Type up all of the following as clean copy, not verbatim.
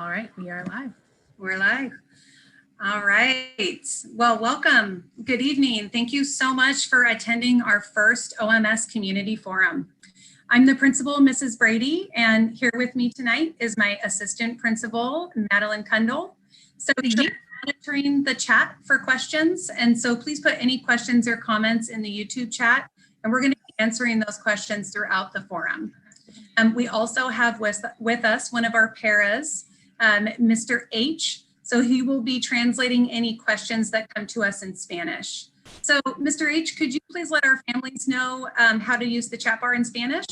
All right, we are live. We're live. All right. Well, welcome. Good evening. Thank you so much for attending our first OMS Community Forum. I'm the principal, Mrs. Brady, and here with me tonight is my assistant principal, Madeline Kundle. So she'll be monitoring the chat for questions, and so please put any questions or comments in the YouTube chat, and we're going to be answering those questions throughout the forum. We also have with us one of our paras, Mr. H. So he will be translating any questions that come to us in Spanish. So Mr. H, could you please let our families know how to use the chat bar in Spanish?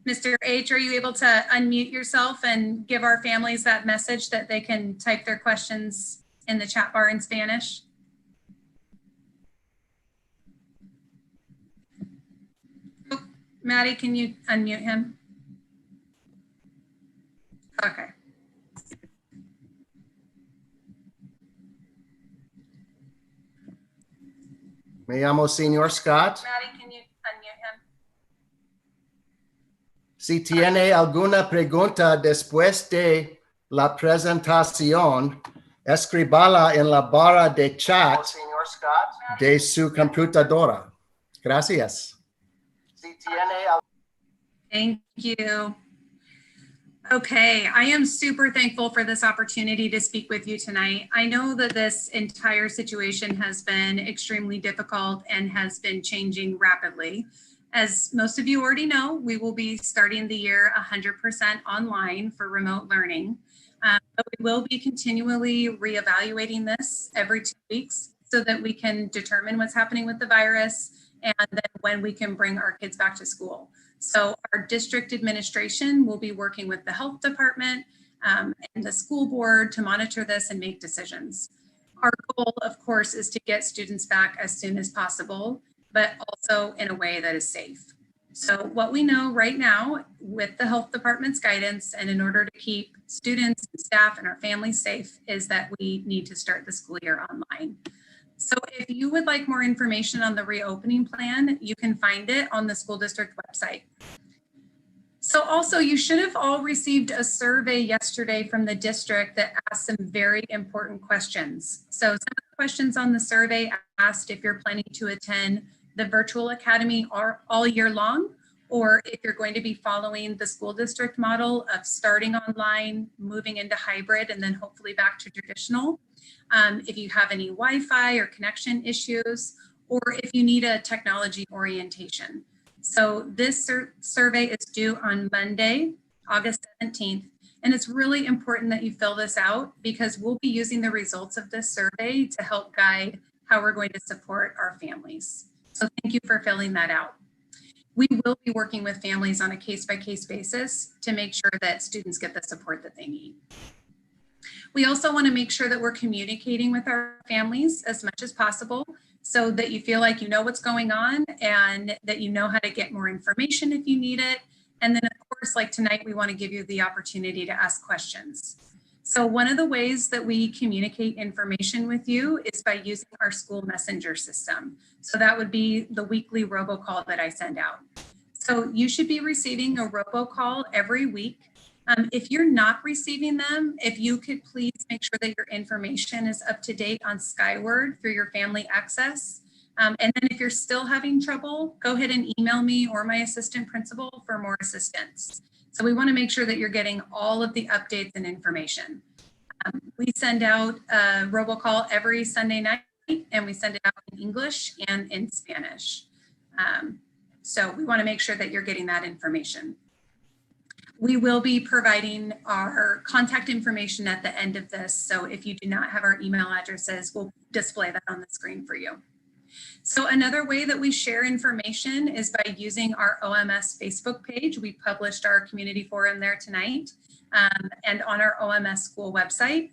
Mr. H, are you able to unmute yourself and give our families that message that they can type their questions in the chat bar in Spanish? Oh, Maddie, can you unmute him? Okay. Me llamo Señor Scott. Maddie, can you unmute him? Si tiene alguna pregunta después de la presentación, escríbala en la barra de chat de su computadora. Gracias. Thank you. Okay, I am super thankful for this opportunity to speak with you tonight. I know that this entire situation has been extremely difficult and has been changing rapidly. As most of you already know, we will be starting the year 100% online for remote learning. But we will be continually reevaluating this every 2 weeks so that we can determine what's happening with the virus and then when we can bring our kids back to school. So our district administration will be working with the health department and the school board to monitor this and make decisions. Our goal, of course, is to get students back as soon as possible, but also in a way that is safe. So what we know right now with the health department's guidance and in order to keep students and staff and our families safe is that we need to start the school year online. So if you would like more information on the reopening plan, you can find it on the school district website. So also you should have all received a survey yesterday from the district that asked some very important questions. So some of the questions on the survey asked if you're planning to attend the virtual academy all year long, or if you're going to be following the school district model of starting online, moving into hybrid, and then hopefully back to traditional. If you have any Wi-Fi or connection issues, or if you need a technology orientation. So this survey is due on Monday, August 17th. And it's really important that you fill this out because we'll be using the results of this survey to help guide how we're going to support our families. So thank you for filling that out. We will be working with families on a case-by-case basis to make sure that students get the support that they need. We also want to make sure that we're communicating with our families as much as possible so that you feel like you know what's going on and that you know how to get more information if you need it. And then of course, like tonight, we want to give you the opportunity to ask questions. So one of the ways that we communicate information with you is by using our school messenger system. So that would be the weekly robocall that I send out. So you should be receiving a robocall every week. If you're not receiving them, if you could please make sure that your information is up to date on Skyward through your family access. And then if you're still having trouble, go ahead and email me or my assistant principal for more assistance. So we want to make sure that you're getting all of the updates and information. We send out a robocall every Sunday night, and we send it out in English and in Spanish. So we want to make sure that you're getting that information. We will be providing our contact information at the end of this. So if you do not have our email addresses, we'll display that on the screen for you. So another way that we share information is by using our OMS Facebook page. We published our community forum there tonight and on our OMS school website.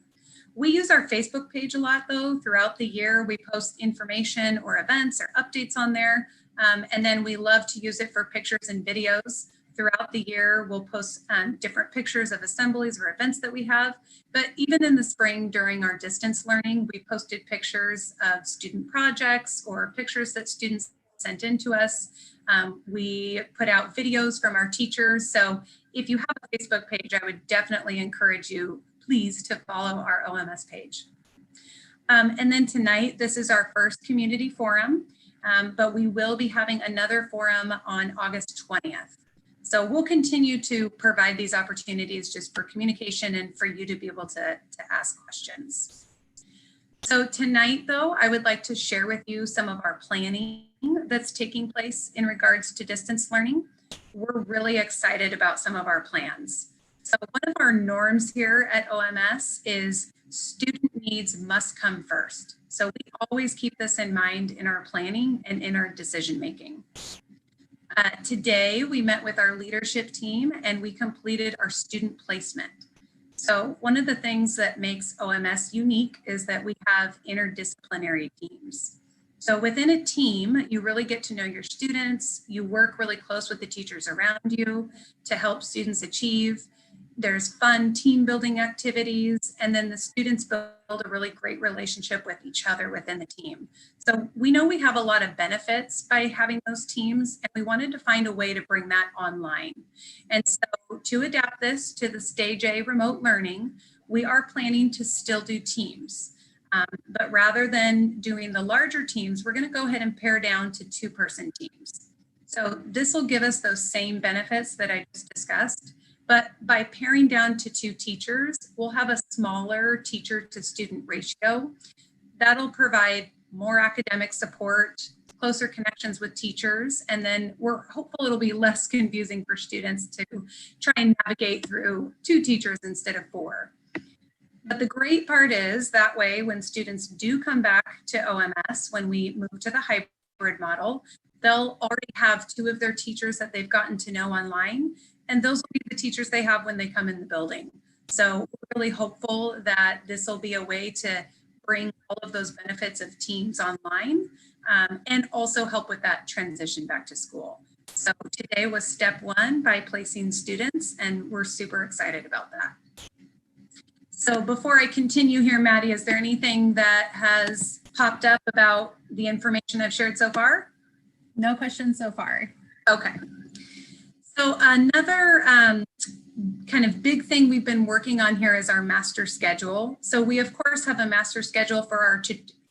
We use our Facebook page a lot though throughout the year. We post information or events or updates on there. And then we love to use it for pictures and videos Throughout the year, we'll post different pictures of assemblies or events that we have. But even in the spring during our distance learning, we posted pictures of student projects or pictures that students sent in to us. We put out videos from our teachers. So if you have a Facebook page, I would definitely encourage you, please, to follow our OMS page. And then tonight, this is our first community forum, but we will be having another forum on August 20th. So we'll continue to provide these opportunities just for communication and for you to be able to ask questions. So tonight, though, I would like to share with you some of our planning that's taking place in regards to distance learning. We're really excited about some of our plans. So one of our norms here at OMS is student needs must come first. So we always keep this in mind in our planning and in our decision making. Today, we met with our leadership team and we completed our student placement. So one of the things that makes OMS unique is that we have interdisciplinary teams. So within a team, you really get to know your students. You work really close with the teachers around you to help students achieve. There's fun team building activities, and then the students build a really great relationship with each other within the team. So we know we have a lot of benefits by having those teams, and we wanted to find a way to bring that online. And so to adapt this to the Stage A remote learning, we are planning to still do teams. But rather than doing the larger teams, we're going to go ahead and pare down to 2-person teams. So this will give us those same benefits that I just discussed. But by paring down to 2 teachers, we'll have a smaller teacher to student ratio. That'll provide more academic support, closer connections with teachers, and then we're hopeful it'll be less confusing for students to try and navigate through 2 teachers instead of 4. But the great part is that way when students do come back to OMS, when we move to the hybrid model, they'll already have 2 of their teachers that they've gotten to know online. And those will be the teachers they have when they come in the building. So we're really hopeful that this will be a way to bring all of those benefits of teams online and also help with that transition back to school. So today was step 1 by placing students, and we're super excited about that. So before I continue here, Maddie, is there anything that has popped up about the information I've shared so far? No questions so far. Okay. So another kind of big thing we've been working on here is our master schedule. So we of course have a master schedule for our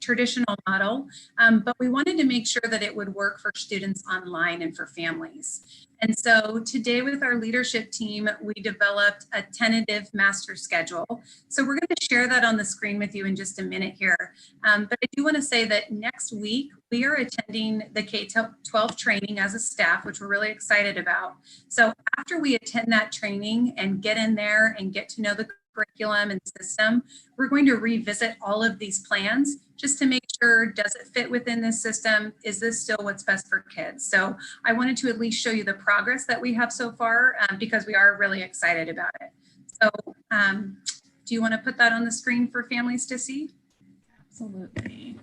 traditional model, but we wanted to make sure that it would work for students online and for families. And so today with our leadership team, we developed a tentative master schedule. So we're going to share that on the screen with you in just a minute here. But I do want to say that next week, we are attending the K-12 training as a staff, which we're really excited about. So after we attend that training and get in there and get to know the curriculum and system, we're going to revisit all of these plans just to make sure, does it fit within this system? Is this still what's best for kids? So I wanted to at least show you the progress that we have so far because we are really excited about it. So do you want to put that on the screen for families to see? Absolutely.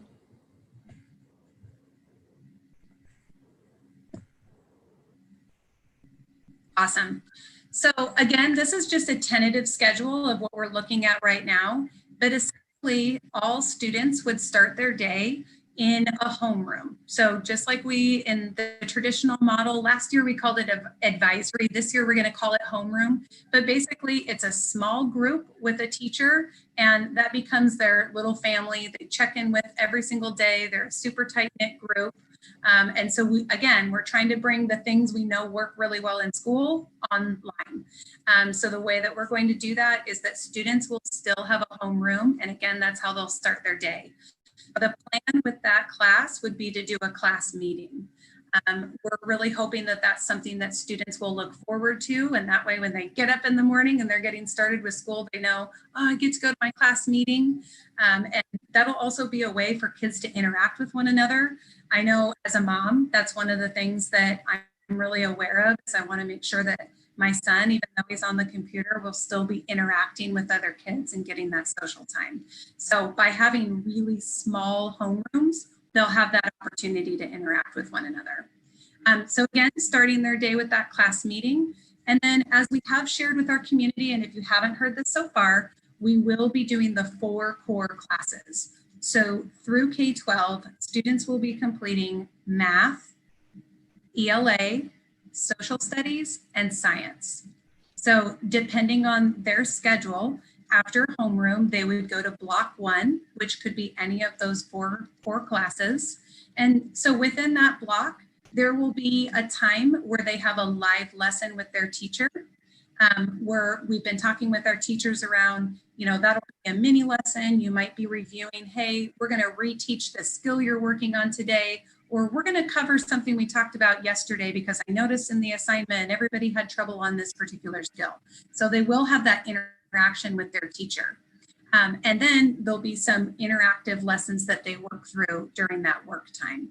Awesome. So again, this is just a tentative schedule of what we're looking at right now, but essentially all students would start their day in a homeroom. So just like we in the traditional model, last year we called it advisory, this year we're going to call it homeroom, but basically it's a small group with a teacher and that becomes their little family. They check in with every single day. They're a super tight knit group. And so we're trying to bring the things we know work really well in school online. So the way that we're going to do that is that students will still have a homeroom. And again, that's how they'll start their day. The plan with that class would be to do a class meeting. We're really hoping that that's something that students will look forward to. And that way, when they get up in the morning and they're getting started with school, they know, oh, I get to go to my class meeting. And that'll also be a way for kids to interact with one another. I know as a mom, that's one of the things that I'm really aware of is I want to make sure that my son, even though he's on the computer, will still be interacting with other kids and getting that social time. So by having really small homerooms, they'll have that opportunity to interact with one another. So again, starting their day with that class meeting. And then as we have shared with our community, and if you haven't heard this so far, we will be doing the 4 core classes. So through K-12, students will be completing math, ELA, social studies, and science. So depending on their schedule, after homeroom, they would go to block 1, which could be any of those four classes. And so within that block, there will be a time where they have a live lesson with their teacher, where we've been talking with our teachers around, that'll be a mini lesson. You might be reviewing, hey, we're going to reteach the skill you're working on today, or we're going to cover something we talked about yesterday because I noticed in the assignment everybody had trouble on this particular skill. So they will have that interaction with their teacher. And then there'll be some interactive lessons that they work through during that work time.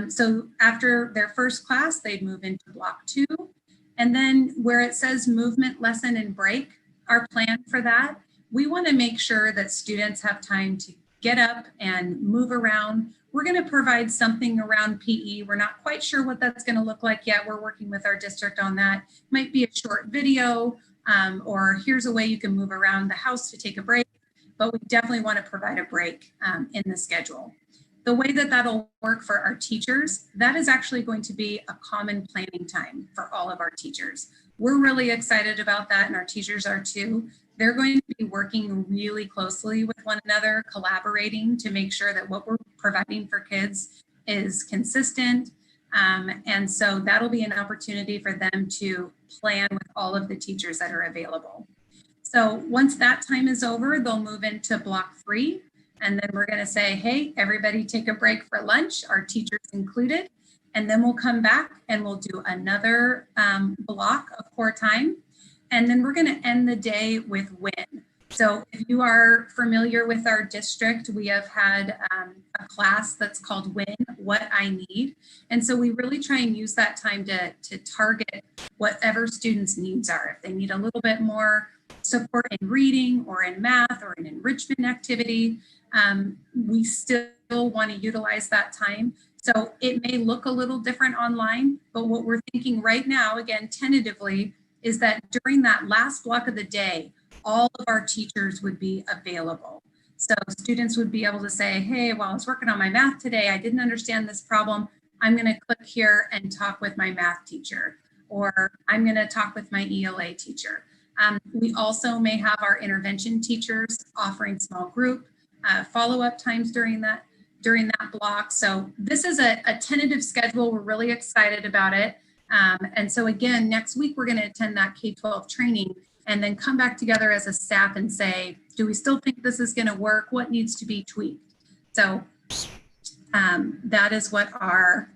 So after their first class, they'd move into block 2. And then where it says movement, lesson, and break, our plan for that, we want to make sure that students have time to get up and move around. We're going to provide something around PE. We're not quite sure what that's going to look like yet. We're working with our district on that. Might be a short video, or here's a way you can move around the house to take a break, but we definitely want to provide a break in the schedule. The way that that'll work for our teachers, that is actually going to be a common planning time for all of our teachers. We're really excited about that, and our teachers are too. They're going to be working really closely with one another, collaborating to make sure that what we're providing for kids is consistent. And so that'll be an opportunity for them to plan with all of the teachers that are available. So once that time is over, they'll move into block 3. And then we're going to say, hey, everybody take a break for lunch, our teachers included. And then we'll come back and we'll do another block of core time. And then we're going to end the day with WIN. So if you are familiar with our district, we have had a class that's called WIN, What I Need. And so we really try and use that time to target whatever students' needs are. If they need a little bit more support in reading or in math or an enrichment activity, we still want to utilize that time. So it may look a little different online, but what we're thinking right now, again, tentatively, is that during that last block of the day, all of our teachers would be available. So students would be able to say, hey, while I was working on my math today, I didn't understand this problem. I'm going to click here and talk with my math teacher, or I'm going to talk with my ELA teacher. We also may have our intervention teachers offering small group follow-up times during that block. So this is a tentative schedule. We're really excited about it. And so again, next week, we're going to attend that K-12 training and then come back together as a staff and say, do we still think this is going to work? What needs to be tweaked? So that is what our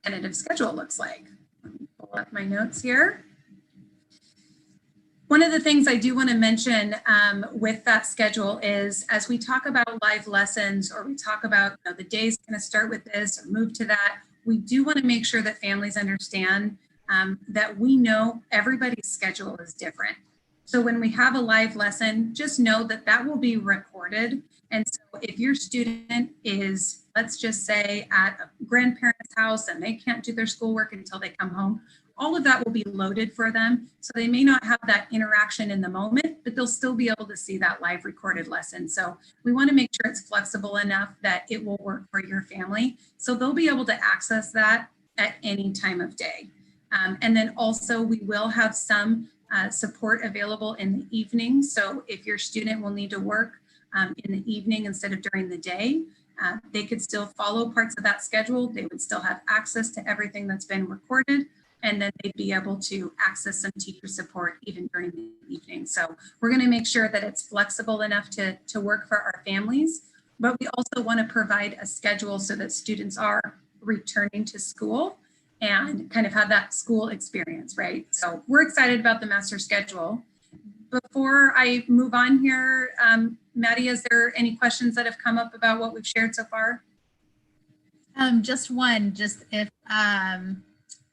tentative schedule looks like. Let me pull up my notes here. One of the things I do want to mention with that schedule is as we talk about live lessons, or we talk about the day's going to start with this or move to that, we do want to make sure that families understand that we know everybody's schedule is different. So when we have a live lesson, just know that that will be recorded. And so if your student is, let's just say, at a grandparent's house and they can't do their schoolwork until they come home, all of that will be loaded for them. So they may not have that interaction in the moment, but they'll still be able to see that live recorded lesson. So we want to make sure it's flexible enough that it will work for your family. So they'll be able to access that at any time of day. And then also we will have some support available in the evening. So if your student will need to work in the evening instead of during the day, they could still follow parts of that schedule. They would still have access to everything that's been recorded, and then they'd be able to access some teacher support even during the evening. So we're going to make sure that it's flexible enough to work for our families, but we also want to provide a schedule so that students are returning to school and kind of have that school experience, right? So we're excited about the master schedule. Before I move on here, Maddie, is there any questions that have come up about what we've shared so far? Just one, just if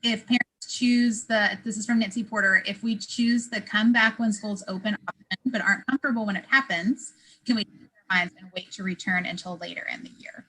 parents choose this is from Nancy Porter, if we choose the come back when schools open option, but aren't comfortable when it happens, can we change our minds and wait to return until later in the year?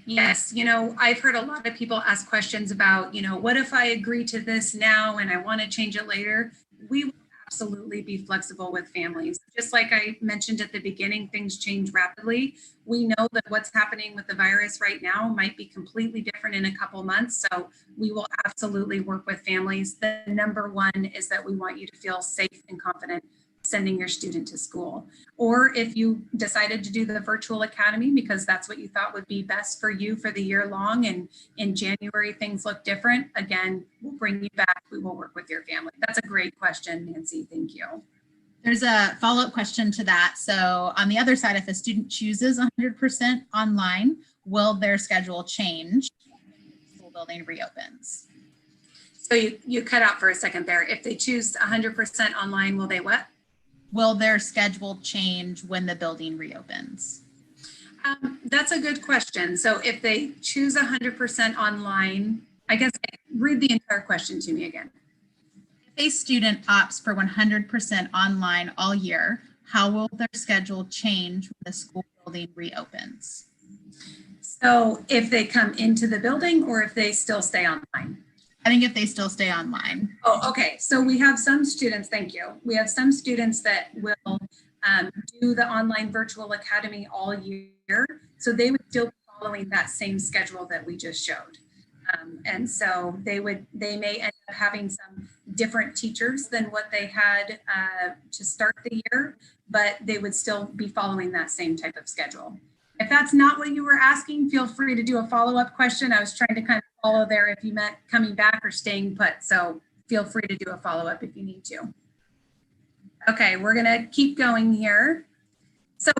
Yes, I've heard a lot of people ask questions about, what if I agree to this now and I want to change it later? We will absolutely be flexible with families. Just like I mentioned at the beginning, things change rapidly. We know that what's happening with the virus right now might be completely different in a couple months. So we will absolutely work with families. The number one is that we want you to feel safe and confident sending your student to school. Or if you decided to do the virtual academy because that's what you thought would be best for you for the year long, and in January things look different, again, we'll bring you back. We will work with your family. That's a great question, Nancy. Thank you. There's a follow-up question to that. So on the other side, if a student chooses 100% online, will their schedule change if the school building reopens? So you cut out for a second there. If they choose 100% online, will they what? Will their schedule change when the building reopens? That's a good question. So if they choose 100% online, I guess read the entire question to me again. If a student opts for 100% online all year, how will their schedule change when the school building reopens? So if they come into the building or if they still stay online? I think if they still stay online. Oh, okay. So we have some students, thank you. We have some students that will do the online virtual academy all year. So they would still be following that same schedule that we just showed. And so they may end up having some different teachers than what they had to start the year, but they would still be following that same type of schedule. If that's not what you were asking, feel free to do a follow-up question. I was trying to kind of follow there if you meant coming back or staying put. So feel free to do a follow-up if you need to. Okay, we're gonna keep going here. So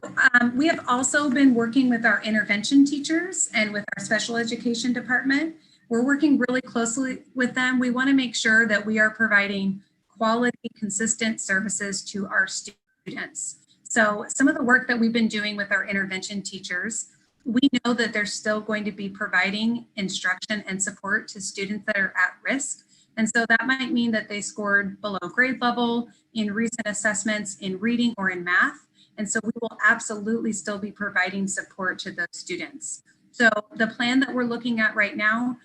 we have also been working with our intervention teachers and with our special education department. We're working really closely with them. We wanna make sure that we are providing quality, consistent services to our students. So some of the work that we've been doing with our intervention teachers, we know that they're still going to be providing instruction and support to students that are at risk. And so that might mean that they scored below grade level in recent assessments in reading or in math. And so we will absolutely still be providing support to those students. So the plan that we're looking at right now,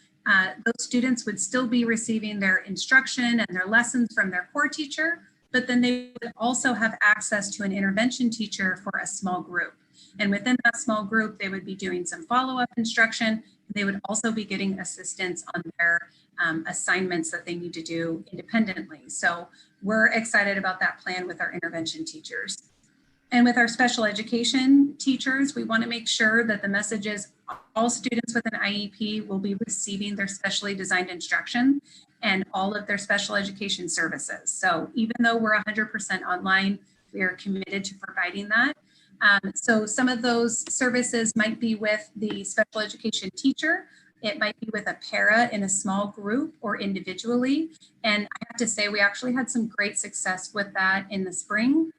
those students would still be receiving their instruction and their lessons from their core teacher, but then they would also have access to an intervention teacher for a small group. And within that small group, they would be doing some follow-up instruction. They would also be getting assistance on their assignments that they need to do independently. So we're excited about that plan with our intervention teachers. And with our special education teachers, we want to make sure that the message is all students with an IEP will be receiving their specially designed instruction and all of their special education services. So even though we're 100% online, we are committed to providing that. So some of those services might be with the special education teacher. It might be with a para in a small group or individually. And I have to say, we actually had some great success with that in the spring.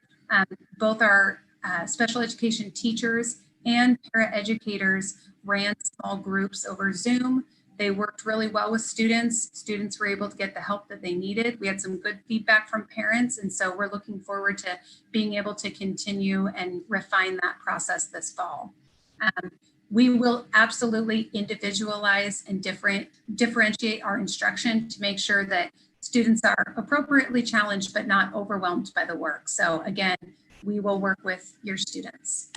Both our special education teachers and para educators ran small groups over Zoom. They worked really well with students. Students were able to get the help that they needed. We had some good feedback from parents. And so we're looking forward to being able to continue and refine that process this fall. We will absolutely individualize and differentiate our instruction to make sure that students are appropriately challenged, but not overwhelmed by the work. So again, we will work with your students.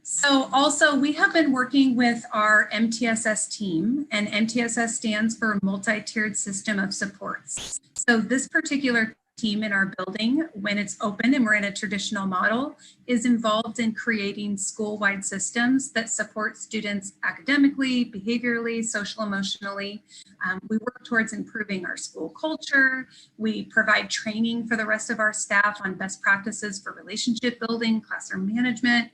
So also we have been working with our MTSS team, and MTSS stands for Multi-Tiered System of Supports. So this particular team in our building, when it's open and we're in a traditional model, is involved in creating school-wide systems that support students academically, behaviorally, social, emotionally. We work towards improving our school culture. We provide training for the rest of our staff on best practices for relationship building, classroom management.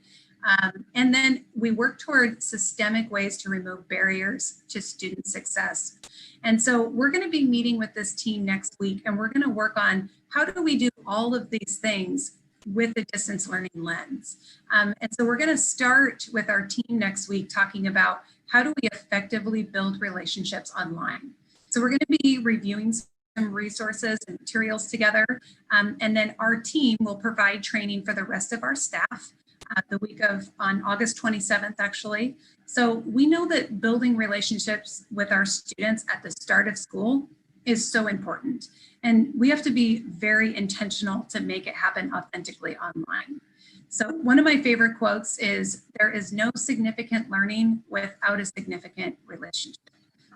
And then we work toward systemic ways to remove barriers to student success. And so we're going to be meeting with this team next week, and we're going to work on how do we do all of these things with a distance learning lens. And so we're going to start with our team next week talking about how do we effectively build relationships online. So we're going to be reviewing some resources and materials together, and then our team will provide training for the rest of our staff. the week of on August 27th, actually. So we know that building relationships with our students at the start of school is so important. And we have to be very intentional to make it happen authentically online. So one of my favorite quotes is, "There is no significant learning without a significant relationship."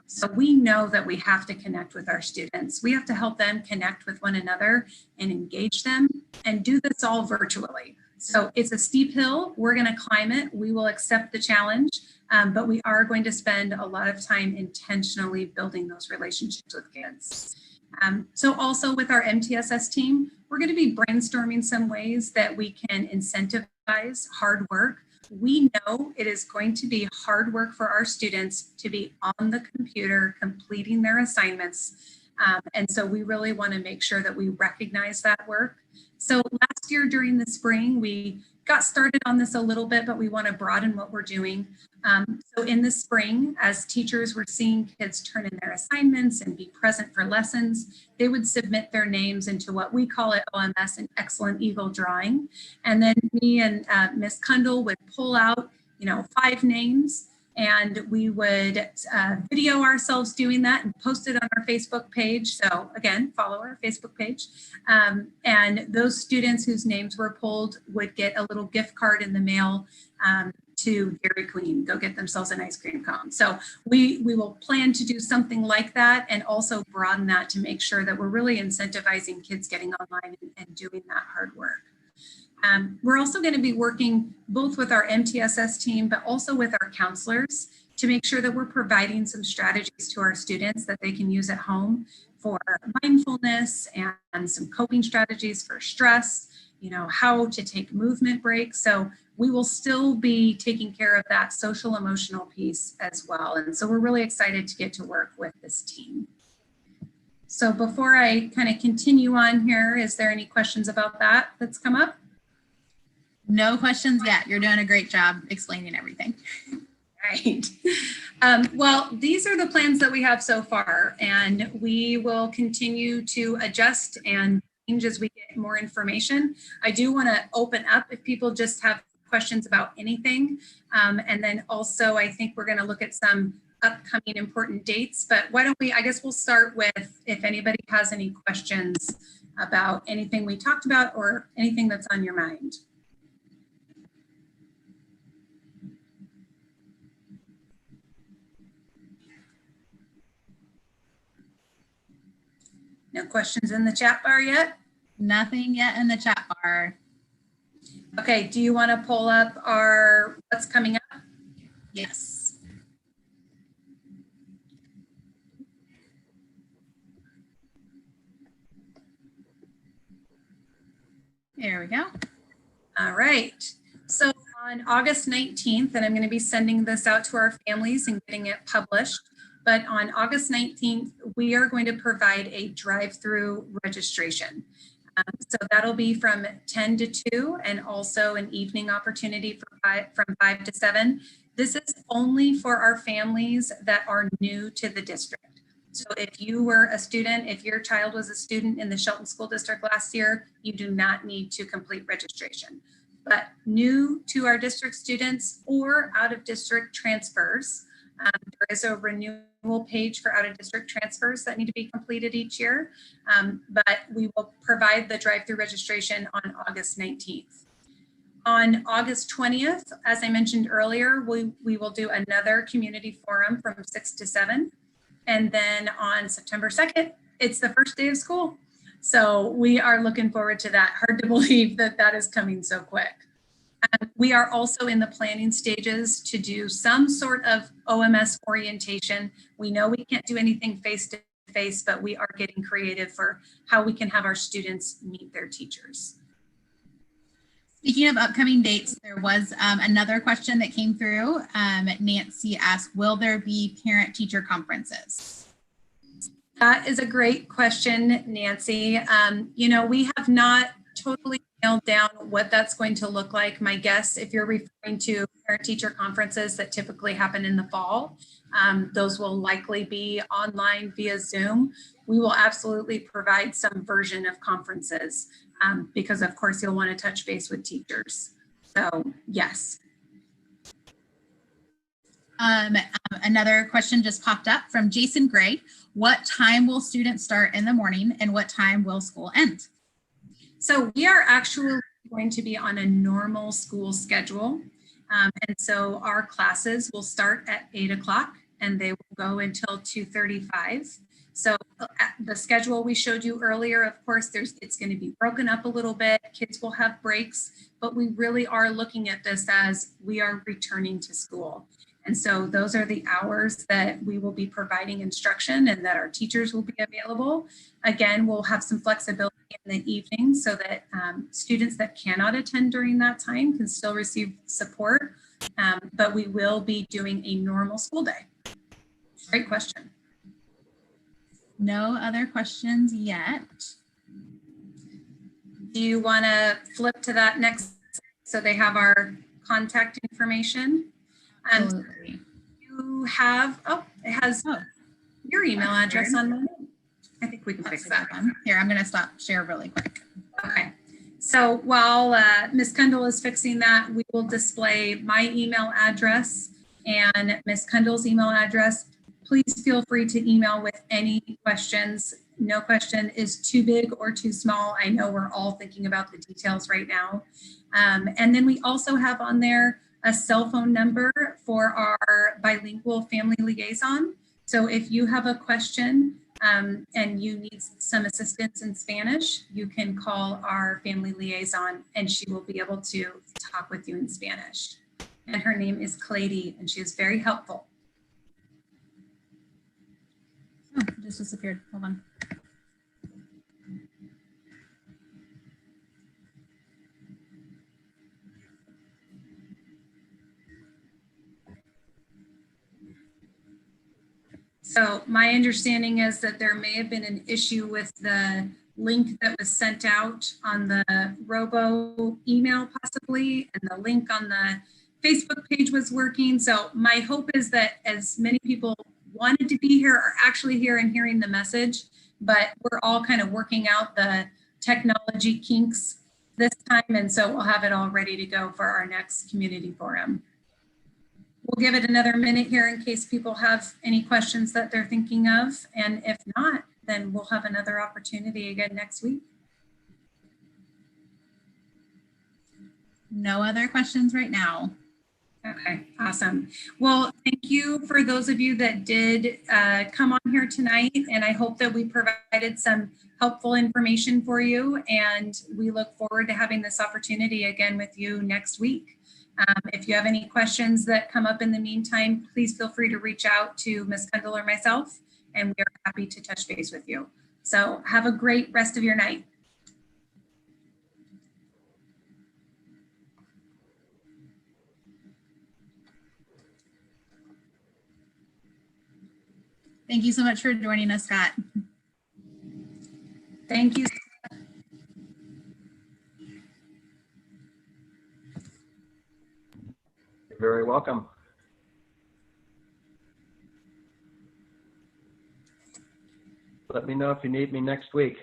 So we know that we have to connect with our students. We have to help them connect with one another and engage them, and do this all virtually. So it's a steep hill. We're going to climb it. We will accept the challenge, but we are going to spend a lot of time intentionally building those relationships with kids. So also with our MTSS team, we're going to be brainstorming some ways that we can incentivize hard work. We know it is going to be hard work for our students to be on the computer completing their assignments. And so we really want to make sure that we recognize that work. So last year during the spring, we got started on this a little bit, but we want to broaden what we're doing. So in the spring, as teachers were seeing kids turn in their assignments and be present for lessons, they would submit their names into what we call at OMS an excellent eagle drawing. And then me and Miss Kundle would pull out, 5 names, and we would video ourselves doing that and post it on our Facebook page. So again, follow our Facebook page. And those students whose names were pulled would get a little gift card in the mail to Dairy Queen, go get themselves an ice cream cone. So we will plan to do something like that, and also broaden that to make sure that we're really incentivizing kids getting online and doing that hard work. We're also going to be working both with our MTSS team, but also with our counselors to make sure that we're providing some strategies to our students that they can use at home for mindfulness and some coping strategies for stress, how to take movement breaks. So we will still be taking care of that social emotional piece as well. And so we're really excited to get to work with this team. So before I kind of continue on here, is there any questions about that that's come up? No questions yet. You're doing a great job explaining everything. Right. Well, these are the plans that we have so far, and we will continue to adjust and change as we get more information. I do want to open up if people just have questions about anything. And then also, I think we're going to look at some upcoming important dates, but why don't I guess we'll start with if anybody has any questions about anything we talked about or anything that's on your mind. No questions in the chat bar yet? Nothing yet in the chat bar. Okay, do you want to pull up what's coming up? Yes. There we go. All right. So on August 19th, and I'm going to be sending this out to our families and getting it published, but on August 19th, we are going to provide a drive-through registration. So that'll be from 10 to 2, and also an evening opportunity from 5 to 7. This is only for our families that are new to the district. So if you were a student, if your child was a student in the Shelton School District last year, you do not need to complete registration. But new to our district students or out of district transfers, there is a renewal page for out of district transfers that need to be completed each year. But we will provide the drive-through registration on August 19th. On August 20th, as I mentioned earlier, we will do another community forum from 6 to 7. And then on September 2nd, it's the first day of school. So we are looking forward to that. Hard to believe that that is coming so quick. We are also in the planning stages to do some sort of OMS orientation. We know we can't do anything face-to-face, but we are getting creative for how we can have our students meet their teachers. Speaking of upcoming dates, there was another question that came through. Nancy asked, will there be parent-teacher conferences? That is a great question, Nancy. We have not totally nailed down what that's going to look like. My guess, if you're referring to parent-teacher conferences that typically happen in the fall, those will likely be online via Zoom. We will absolutely provide some version of conferences because of course you'll want to touch base with teachers. So yes. Another question just popped up from Jason Gray. What time will students start in the morning and what time will school end? So we are actually going to be on a normal school schedule. And so our classes will start at 8 o'clock and they will go until 2:35. So the schedule we showed you earlier, of course, it's going to be broken up a little bit. Kids will have breaks, but we really are looking at this as we are returning to school. And so those are the hours that we will be providing instruction and that our teachers will be available. Again, we'll have some flexibility in the evening so that students that cannot attend during that time can still receive support, but we will be doing a normal school day. Great question. No other questions yet. Do you want to flip to that next so they have our contact information? Absolutely. You have, it has your email address on there. I think we can fix that one. Here, I'm going to stop share really quick. Okay. So while Ms. Kendall is fixing that, we will display my email address and Ms. Kendall's email address. Please feel free to email with any questions. No question is too big or too small. I know we're all thinking about the details right now. And then we also have on there a cell phone number for our bilingual family liaison. So if you have a question and you need some assistance in Spanish, you can call our family liaison and she will be able to talk with you in Spanish. And her name is Clady and she is very helpful. Oh, it just disappeared. Hold on. So my understanding is that there may have been an issue with the link that was sent out on the Robo email possibly, and the link on the Facebook page was working. So my hope is that as many people wanted to be here are actually here and hearing the message, but we're all kind of working out the technology kinks this time. And so we'll have it all ready to go for our next community forum. We'll give it another minute here in case people have any questions that they're thinking of. And if not, then we'll have another opportunity again next week. No other questions right now. Okay, awesome. Well, thank you for those of you that did come on here tonight. And I hope that we provided some helpful information for you. And we look forward to having this opportunity again with you next week. If you have any questions that come up in the meantime, please feel free to reach out to Ms. Kendall or myself, and we are happy to touch base with you. So have a great rest of your night. Thank you so much for joining us, Scott. Thank you. You're very welcome. Let me know if you need me next week.